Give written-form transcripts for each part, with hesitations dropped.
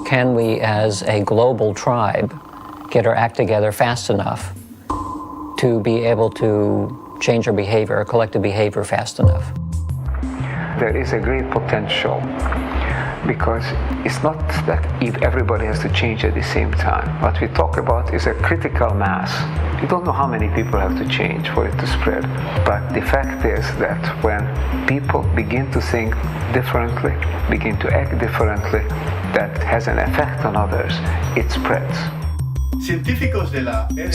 can we as a global tribe get our act together fast enough to be able to change our behavior, our collective behavior fast enough? There is a great potential, because it's not that if everybody has to change at the same time. What we talk about is a critical mass. We don't know how many people have to change for it to spread. But the fact is that when people begin to think differently, begin to act differently, that has an effect on others, it spreads.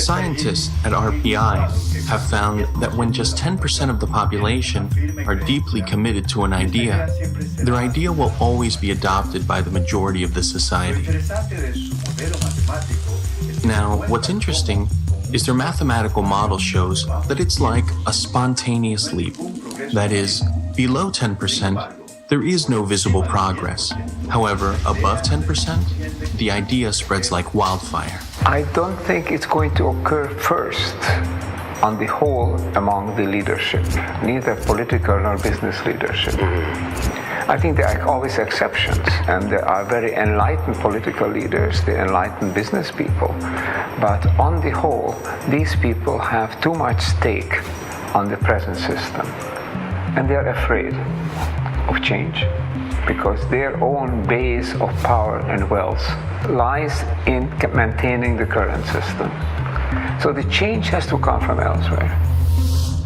Scientists at RPI have found that when just 10% of the population are deeply committed to an idea, their idea will always be adopted by the majority of the society. Now, what's interesting is their mathematical model shows that it's like a spontaneous leap. That is, below 10%, there is no visible progress. However, above 10%, the idea spreads like wildfire. I don't think it's going to occur first on the whole among the leadership, neither political nor business leadership. I think there are always exceptions, and there are very enlightened political leaders, the enlightened business people. But on the whole, these people have too much stake on the present system, and they are afraid of change, because their own base of power and wealth lies in maintaining the current system. So the change has to come from elsewhere.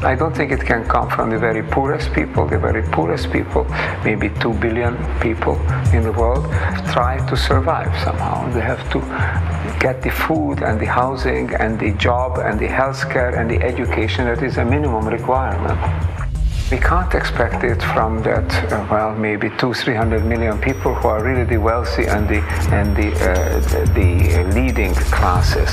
I don't think it can come from the very poorest people. The very poorest people, maybe 2 billion people in the world, try to survive somehow. They have to get the food and the housing and the job and the healthcare and the education that is a minimum requirement. We can't expect it from that, maybe 200-300 million people who are really the wealthy and the leading classes.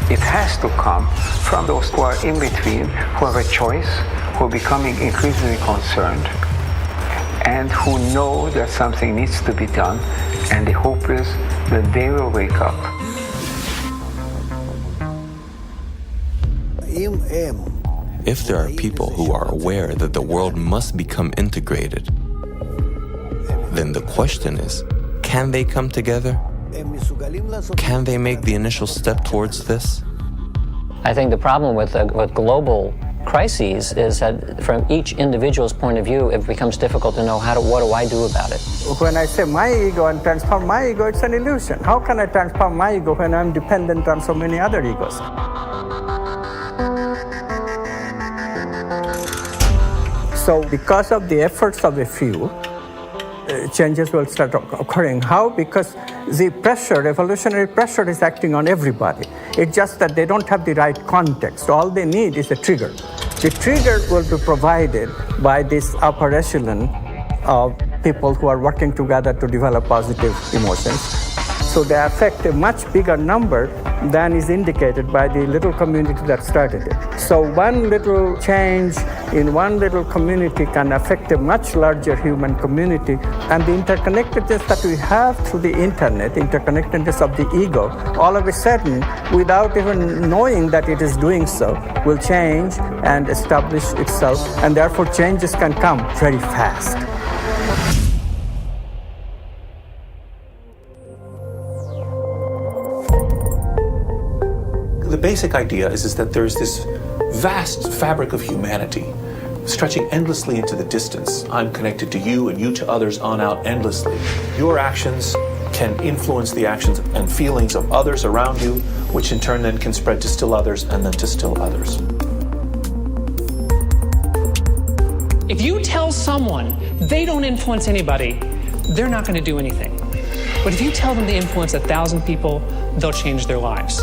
It has to come from those who are in between, who have a choice, who are becoming increasingly concerned, and who know that something needs to be done, and the hope is that they will wake up. If there are people who are aware that the world must become integrated, then the question is, can they come together? Can they make the initial step towards this? I think the problem with global crises is that from each individual's point of view, it becomes difficult to know what do I do about it. When I say my ego and transform my ego, it's an illusion. How can I transform my ego when I'm dependent on so many other egos? So because of the efforts of a few, changes will start occurring. How? Because the pressure, evolutionary pressure, is acting on everybody. It's just that they don't have the right context. All they need is a trigger. The trigger will be provided by this upper echelon of people who are working together to develop positive emotions. So they affect a much bigger number than is indicated by the little community that started it. So one little change in one little community can affect a much larger human community. And the interconnectedness that we have through the internet, interconnectedness of the ego, all of a sudden, without even knowing that it is doing so, will change and establish itself. And therefore changes can come very fast. The basic idea is that there's this vast fabric of humanity stretching endlessly into the distance. I'm connected to you and you to others on out endlessly. Your actions can influence the actions and feelings of others around you, which in turn then can spread to still others and then to still others. If you tell someone they don't influence anybody, they're not going to do anything. But if you tell them they influence 1,000 people, they'll change their lives.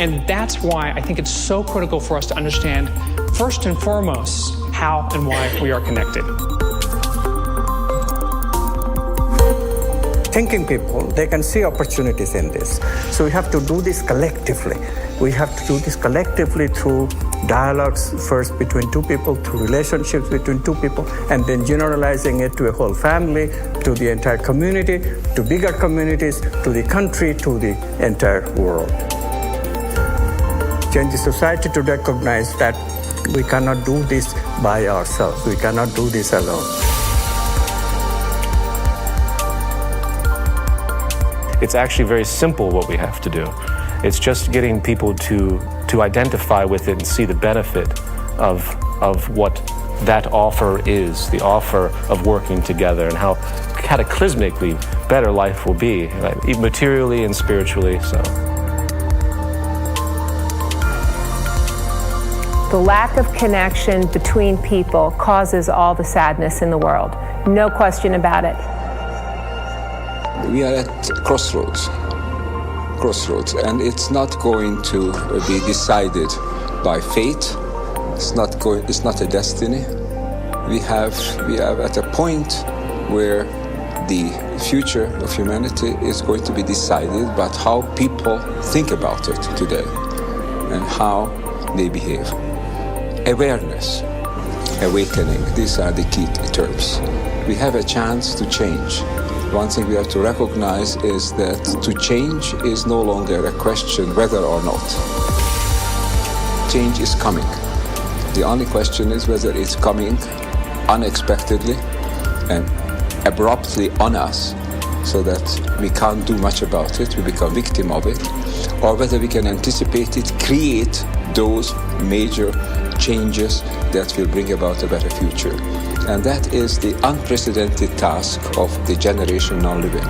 And that's why I think it's so critical for us to understand, first and foremost, how and why we are connected. Thinking people, they can see opportunities in this. So we have to do this collectively. We have to do this collectively through dialogues, first between two people, through relationships between two people, and then generalizing it to a whole family, to the entire community, to bigger communities, to the country, to the entire world. Change the society to recognize that we cannot do this by ourselves. We cannot do this alone. It's actually very simple what we have to do. It's just getting people to identify with it and see the benefit of what that offer is, the offer of working together, and how cataclysmically better life will be, right? Materially and spiritually. So. The lack of connection between people causes all the sadness in the world. No question about it. We are at crossroads, and it's not going to be decided by fate. It's not a destiny. We are at a point where the future of humanity is going to be decided by how people think about it today and how they behave. Awareness, awakening, these are the key terms. We have a chance to change. One thing we have to recognize is that to change is no longer a question whether or not. Change is coming. The only question is whether it's coming unexpectedly and abruptly on us so that we can't do much about it, we become victim of it, or whether we can anticipate it, create those major changes that will bring about a better future. And that is the unprecedented task of the generation now living.